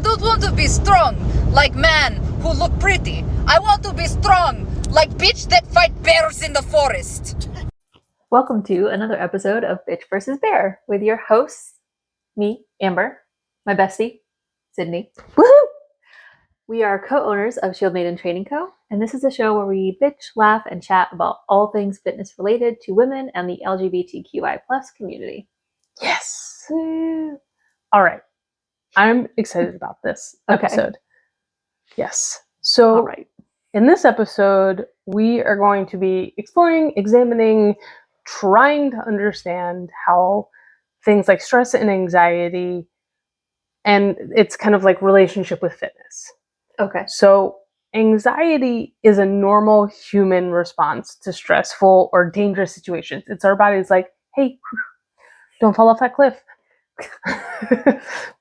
don't want to be strong like man who look pretty. I want to be strong like bitch that fight bears in the forest. Welcome to another episode of Bitch vs. Bear with your hosts, me, Amber, my bestie, Sydney. Woohoo! We are co-owners of Shield Maiden Training Co., and this is a show where we bitch, laugh, and chat about all things fitness related to women and the LGBTQI+ community. Yes. All right. I'm excited about this episode. Yes. So, All right. in this episode, we are going to be exploring, examining, trying to understand how things like stress and anxiety and its kind of like relationship with fitness. Okay. So, anxiety is a normal human response to stressful or dangerous situations. It's our body's like, hey, don't fall off that cliff.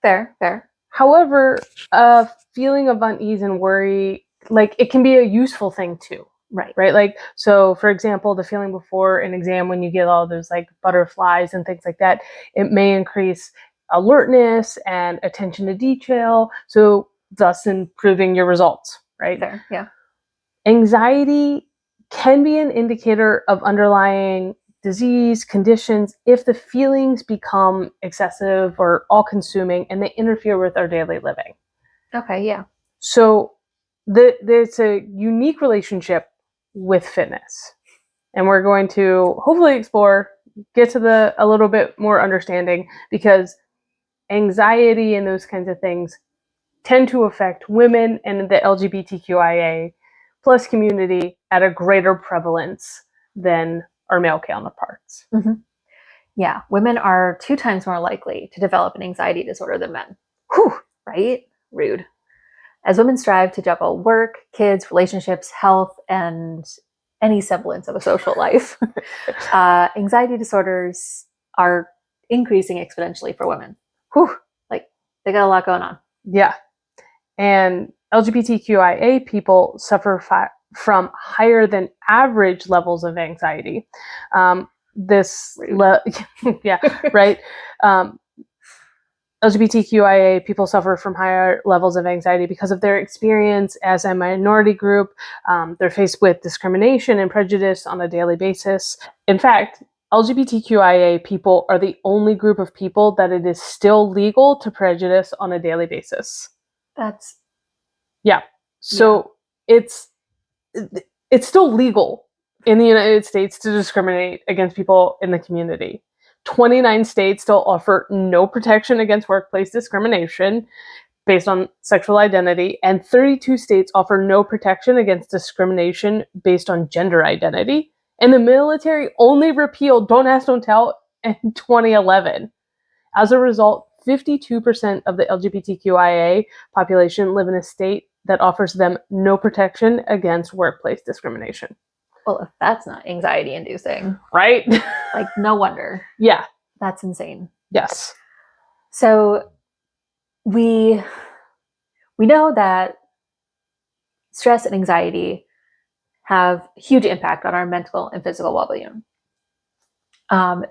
Fair. However, a feeling of unease and worry, like it can be a useful thing too. Right. Like, so for example, the feeling before an exam when you get all those like butterflies and things like that, it may increase alertness and attention to detail. So thus improving your results, right? Fair, yeah. Anxiety can be an indicator of underlying disease conditions if the feelings become excessive or all-consuming and they interfere with our daily living. Okay, yeah. So there's a unique relationship with fitness, and we're going to hopefully explore, get to a little bit more understanding, because anxiety and those kinds of things tend to affect women and the LGBTQIA plus community at a greater prevalence than our male counterparts. Mm-hmm. Yeah, women are 2 times more likely to develop an anxiety disorder than men. Whew, right? Rude. As women strive to juggle work, kids, relationships, health, and any semblance of a social life, anxiety disorders are increasing exponentially for women. Whew. Like, they got a lot going on. Yeah. And LGBTQIA people suffer from higher than average levels of anxiety. Yeah, right. LGBTQIA people suffer from higher levels of anxiety because of their experience as a minority group. They're faced with discrimination and prejudice on a daily basis. In fact, LGBTQIA people are the only group of people that it is still legal to prejudice on a daily basis. That's... Yeah. So it's still legal in the United States to discriminate against people in the community. 29 states still offer no protection against workplace discrimination based on sexual identity, and 32 states offer no protection against discrimination based on gender identity. And the military only repealed Don't Ask, Don't Tell in 2011. As a result, 52% of the LGBTQIA population live in a state that offers them no protection against workplace discrimination. Well, if that's not anxiety inducing, right? Like, no wonder. Yeah. That's insane. Yes. So we know that stress and anxiety have huge impact on our mental and physical well-being.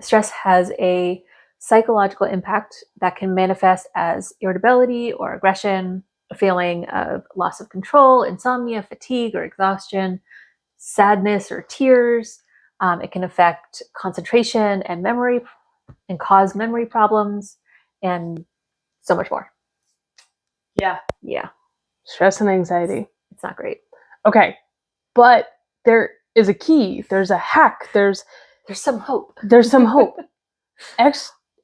Stress has a psychological impact that can manifest as irritability or aggression, a feeling of loss of control, insomnia, fatigue, or exhaustion, sadness or tears. It can affect concentration and memory and cause memory problems and so much more. Yeah. Yeah. Stress and anxiety. It's not great. Okay. But there is a key. There's a hack. There's some hope. There's some hope.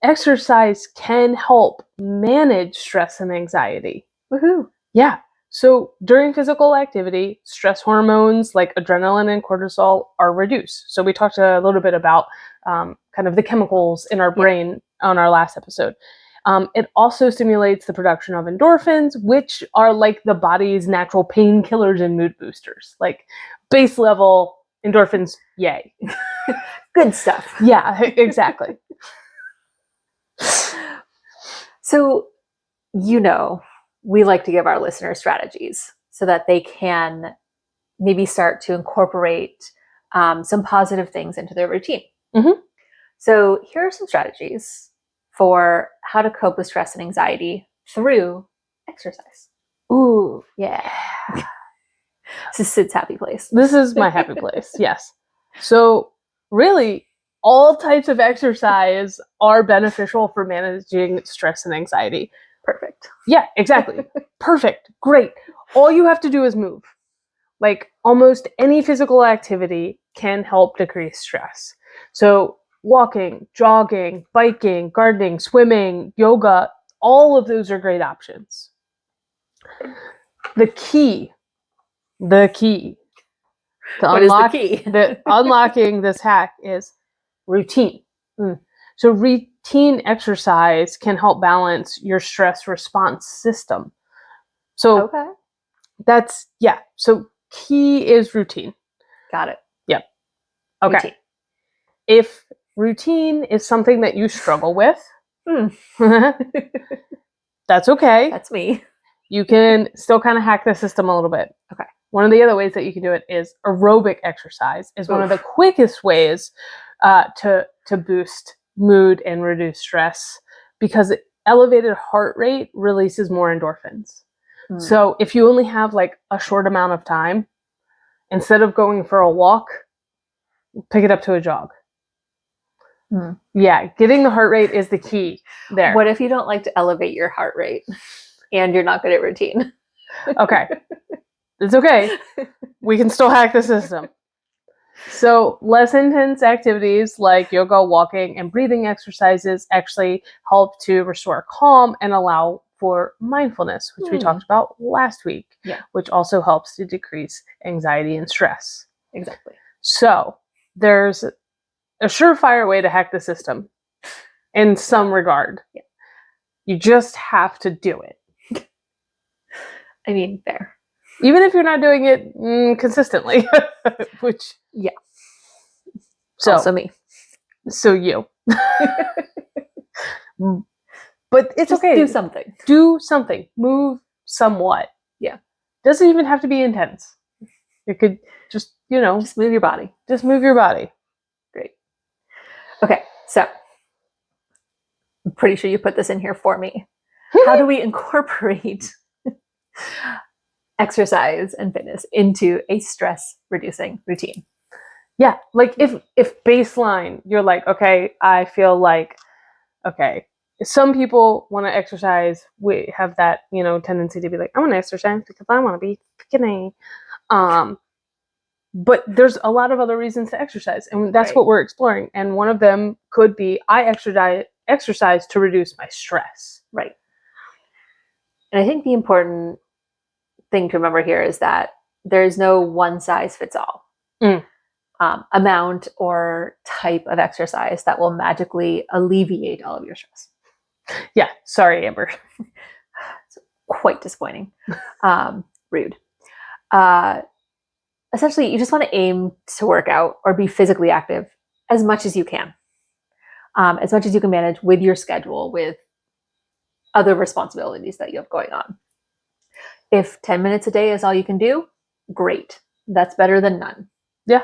Exercise can help manage stress and anxiety. Woohoo. Yeah. So during physical activity, stress hormones like adrenaline and cortisol are reduced. So we talked a little bit about kind of the chemicals in our brain on our last episode. It also stimulates the production of endorphins, which are like the body's natural painkillers and mood boosters. Like base level endorphins, yay. Good stuff. Yeah, exactly. So, we like to give our listeners strategies so that they can maybe start to incorporate some positive things into their routine. Mm-hmm. So here are some strategies for how to cope with stress and anxiety through exercise. Ooh, Yeah. This is Sid's happy place. this is my happy place. Yes. So really, all types of exercise are beneficial for managing stress and anxiety. Perfect. Yeah, exactly. Perfect. Great. All you have to do is move. Like almost any physical activity can help decrease stress. So walking, jogging, biking, gardening, swimming, yoga, all of those are great options. The key to What is the key? unlocking this hack is routine. So routine exercise can help balance your stress response system. So Okay. that's So key is routine. Got it. Yep. Okay. Routine. If routine is something that you struggle with, that's okay. That's me. You can still kind of hack the system a little bit. Okay. One of the other ways that you can do it is aerobic exercise is one of the Oof. quickest ways to boost mood and reduce stress because elevated heart rate releases more endorphins. So if you only have like a short amount of time, instead of going for a walk, pick it up to a jog. Yeah, getting the heart rate is the key there. What if you don't like to elevate your heart rate and you're not good at routine? Okay. It's okay. We can still hack the system. So less intense activities like yoga, walking, and breathing exercises actually help to restore calm and allow for mindfulness, which we talked about last week, which also helps to decrease anxiety and stress. Exactly. So there's a surefire way to hack the system in some regard. Yeah. You just have to do it. I mean, fair. Even if you're not doing it consistently, which Also me. So you. But it's Just okay. do something. Do something. Move somewhat. Yeah. Doesn't even have to be intense. You could just, Just move your body. just move your body. Great. Okay, so I'm pretty sure you put this in here for me. How do we incorporate exercise and fitness into a stress reducing routine? Yeah, like if baseline, you're like, okay, I feel like, okay, some people want to exercise. We have that, tendency to be like, I want to exercise because I want to be skinny. But there's a lot of other reasons to exercise, and that's what we're exploring. And one of them could be I exercise to reduce my stress. Right. And I think the important thing to remember here is that there is no one size fits all amount or type of exercise that will magically alleviate all of your stress. Yeah. Sorry, Amber. It's quite disappointing. Rude. Essentially, you just want to aim to work out or be physically active as much as you can. As much as you can manage with your schedule, with other responsibilities that you have going on. If 10 minutes a day is all you can do, great. That's better than none. Yeah.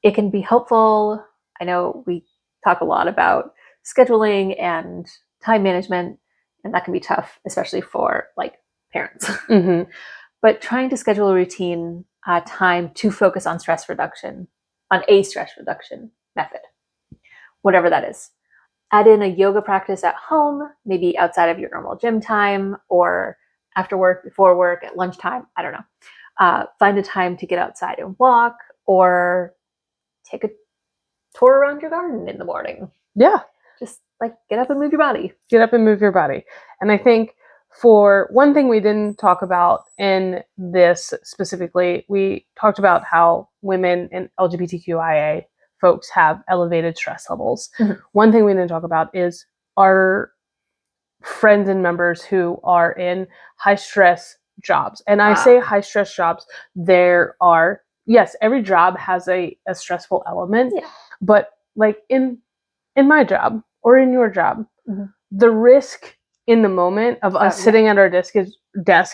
It can be helpful. I know we talk a lot about scheduling and time management, and that can be tough, especially for like parents. Mm-hmm. But trying to schedule a routine time to focus on stress reduction, on a stress reduction method, whatever that is. Add in a yoga practice at home, maybe outside of your normal gym time or after work, before work, at lunchtime. I don't know. Find a time to get outside and walk or take a tour around your garden in the morning. Yeah. Just like get up and move your body. Get up and move your body. And I think for one thing we didn't talk about in this specifically, we talked about how women and LGBTQIA folks have elevated stress levels. Mm-hmm. One thing we didn't talk about is our friends and members who are in high stress jobs. And I say high stress jobs, there are, yes, every job has a stressful element, but like in my job or in your job, the risk in the moment of us sitting at our desk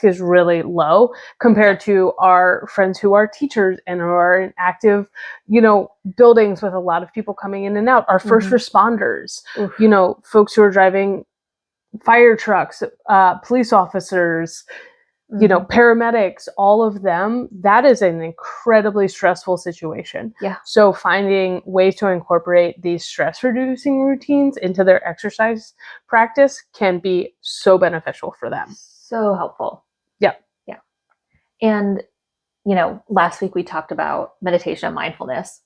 is really low compared to our friends who are teachers and who are in active, buildings with a lot of people coming in and out, our first responders, folks who are driving fire trucks, police officers, paramedics, all of them, that is an incredibly stressful situation. Yeah. So finding ways to incorporate these stress reducing routines into their exercise practice can be so beneficial for them. So helpful. Yeah. Yeah. And, last week we talked about meditation and mindfulness.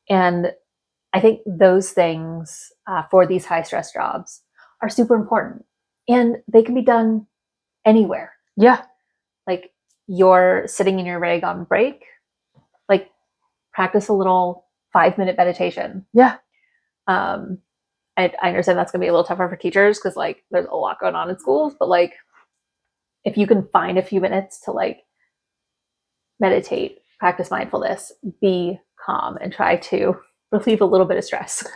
And I think those things for these high stress jobs are super important. And they can be done anywhere. Yeah. Like you're sitting in your rig on break, like practice a little 5-minute meditation. Yeah. I understand that's going to be a little tougher for teachers because like there's a lot going on in schools, but like if you can find a few minutes to like meditate, practice mindfulness, be calm, and try to relieve a little bit of stress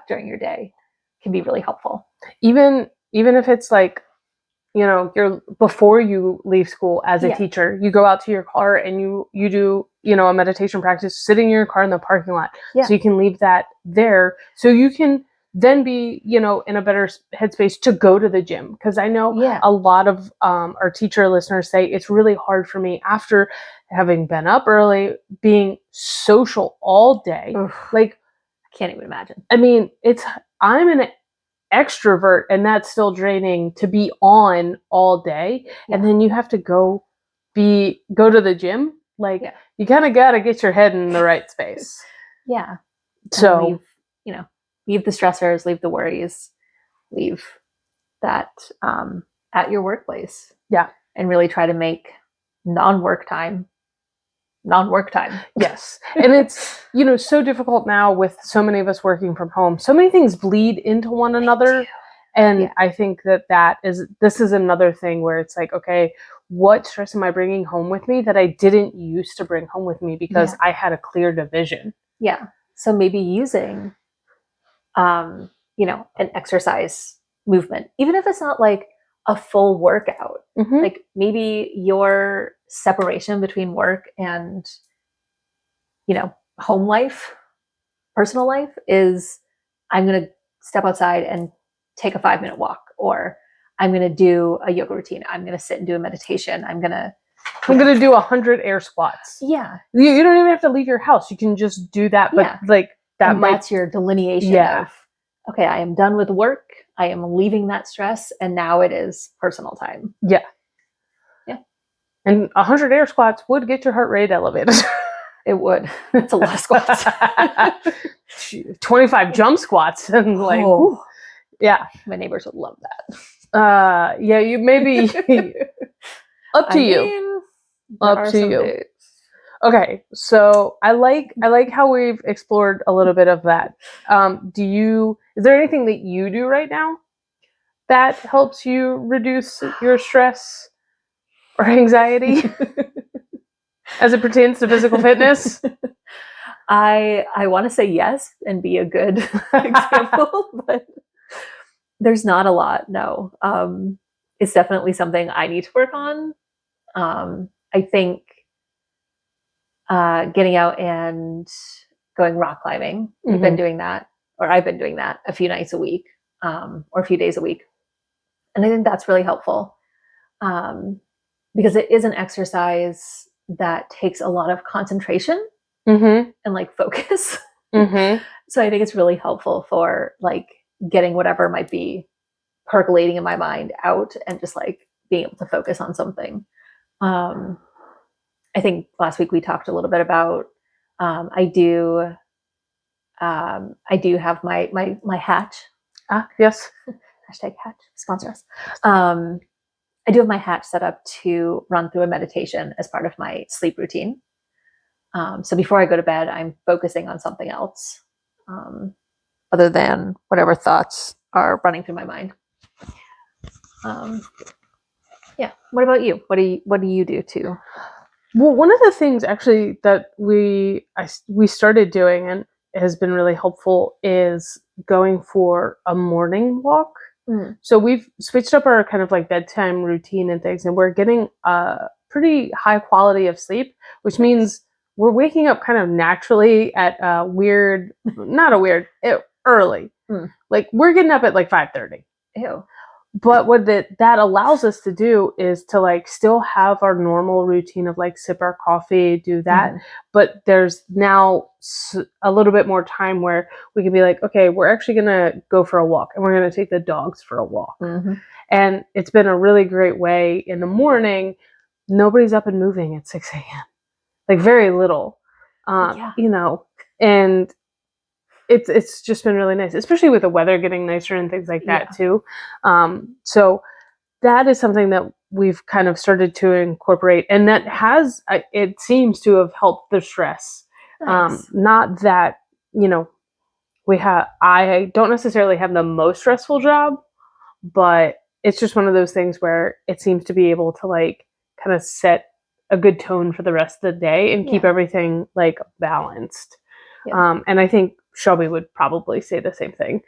during your day can be really helpful. Even if it's like, you're before you leave school as a teacher, you go out to your car and you do, a meditation practice sitting in your car in the parking lot. Yeah. So you can leave that there. So you can then be, in a better headspace to go to the gym. Because I know a lot of our teacher listeners say it's really hard for me after having been up early, being social all day. Oof. Like, I can't even imagine. I mean, I'm an extrovert and that's still draining to be on all day. And then you have to go to the gym. Like you kind of got to get your head in the right space. Yeah. So, leave the stressors, leave the worries, leave that at your workplace. Yeah. And really try to make non-work time. Yes. And it's, so difficult now with so many of us working from home. So many things bleed into one another. And I think this is another thing where it's like, okay, what stress am I bringing home with me that I didn't used to bring home with me because I had a clear division? Yeah. So maybe using, an exercise movement, even if it's not like a full workout, like maybe your separation between work and, home life, personal life is I'm going to step outside and take a 5-minute walk, or I'm going to do a yoga routine. I'm going to sit and do a meditation. I'm going to do 100 air squats. Yeah. You don't even have to leave your house. You can just do that. But that's your delineation of, okay, I am done with work. I am leaving that stress. And now it is personal time. Yeah. Yeah. And 100 air squats would get your heart rate elevated. It would. It's a lot of squats. 25 jump squats. And yeah. My neighbors would love that. You maybe up to you. Up to you. Days. Okay, so I like how we've explored a little bit of that. Is there anything that you do right now that helps you reduce your stress or anxiety as it pertains to physical fitness? I want to say yes and be a good example, but there's not a lot. No, it's definitely something I need to work on. I think getting out and going rock climbing. We've been doing that, or I've been doing that a few nights a week, or a few days a week. And I think that's really helpful because it is an exercise that takes a lot of concentration and like focus. So I think it's really helpful for like getting whatever might be percolating in my mind out and just like being able to focus on something. I think last week we talked a little bit about I do have my hatch. Yes. Hashtag hatch, sponsor us. I do have my hatch set up to run through a meditation as part of my sleep routine. So before I go to bed, I'm focusing on something else other than whatever thoughts are running through my mind. Yeah. What about you? What do you do too? Well, one of the things actually that we started doing and has been really helpful is going for a morning walk. So we've switched up our kind of like bedtime routine and things, and we're getting a pretty high quality of sleep, which means we're waking up kind of naturally at early. Like we're getting up at like 5:30. Ew. But what that allows us to do is to like still have our normal routine of like sip our coffee, do that. But there's now a little bit more time where we can be like, okay, we're actually going to go for a walk and we're going to take the dogs for a walk. And it's been a really great way in the morning. Nobody's up and moving at 6 a.m. Like very little, you know, and it's just been really nice, especially with the weather getting nicer and things like that too. So that is something that we've kind of started to incorporate, and that has, it seems to have helped the stress. Nice. Not that, you know, I don't necessarily have the most stressful job, but it's just one of those things where it seems to be able to like kind of set a good tone for the rest of the day and keep everything like balanced. And I think Shelby would probably say the same thing.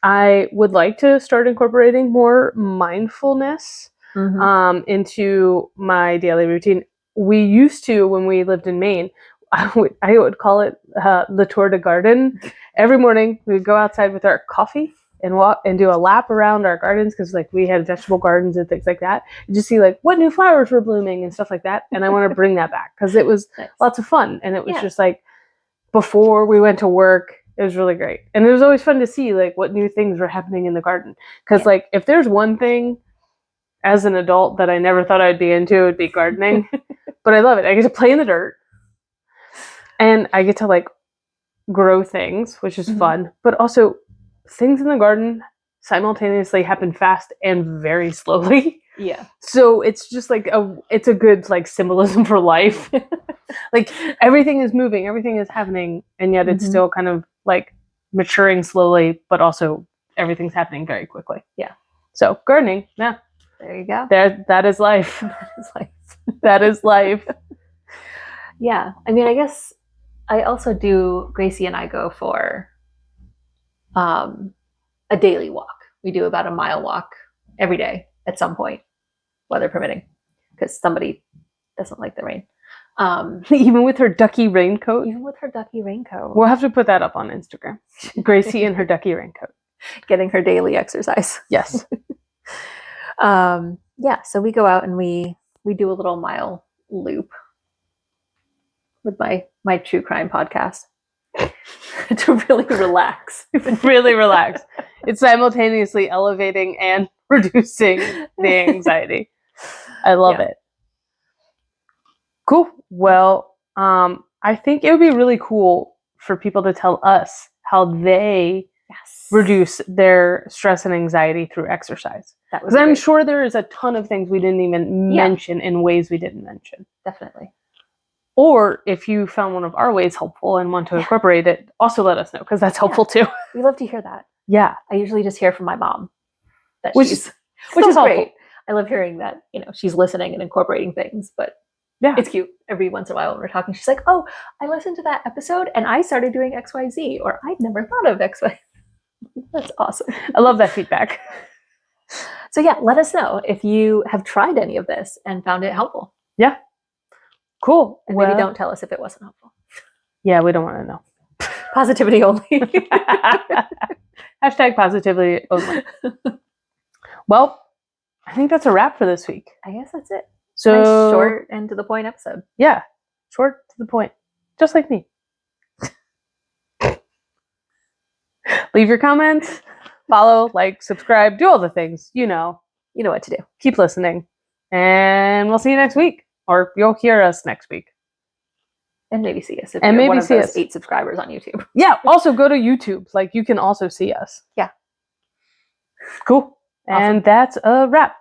I would like to start incorporating more mindfulness into my daily routine. We used to, when we lived in Maine, I would call it the tour de garden. Every morning we would go outside with our coffee and walk and do a lap around our gardens, because like we had vegetable gardens and things like that, and just see like what new flowers were blooming and stuff like that. And I want to bring that back because it was lots of fun, and it was just like before we went to work, it was really great. And it was always fun to see like what new things were happening in the garden, because like if there's one thing as an adult that I never thought I'd be into, it would be gardening. But I love it. I get to play in the dirt, and I get to like grow things, which is fun. But also, things in the garden simultaneously happen fast and very slowly. Yeah. So it's just like it's a good like symbolism for life. Like everything is moving, everything is happening, and yet it's still kind of like maturing slowly, but also everything's happening very quickly. Yeah. So gardening, yeah. There you go. That is life. That is life. That is life. Yeah. I mean, I guess I also do, Gracie and I go for a daily walk. We do about a mile walk every day at some point, weather permitting, because somebody doesn't like the rain. Even with her ducky raincoat? Even with her ducky raincoat. We'll have to put that up on Instagram. Gracie in her ducky raincoat. Getting her daily exercise. Yes. Yeah, so we go out and we do a little mile loop with my true crime podcast to really relax. Really relax. It's simultaneously elevating and reducing the anxiety. I love it. Cool. Well, I think it would be really cool for people to tell us how they reduce their stress and anxiety through exercise. Because I'm sure there is a ton of things we didn't even mention in ways we didn't mention. Definitely. Or if you found one of our ways helpful and want to incorporate it, also let us know, because that's helpful too. We love to hear that. Yeah. I usually just hear from my mom. Which is great. I love hearing that, you know, she's listening and incorporating things, but it's cute. Every once in a while when we're talking, she's like, oh, I listened to that episode and I started doing XYZ, or I'd never thought of XY. That's awesome. I love that feedback. So yeah, let us know if you have tried any of this and found it helpful. Yeah. Cool. And maybe don't tell us if it wasn't helpful. Yeah, we don't want to know. Positivity only. Hashtag positivity only. Well, I think that's a wrap for this week. I guess that's it. So nice, short and to the point episode. Yeah, short to the point, just like me. Leave your comments, follow, like, subscribe, do all the things. You know what to do. Keep listening, and we'll see you next week, or you'll hear us next week, and maybe see us. If and you're maybe one of see those us. 8 subscribers on YouTube. Yeah. Also, go to YouTube. Like, you can also see us. Yeah. Cool. Awesome. And that's a wrap.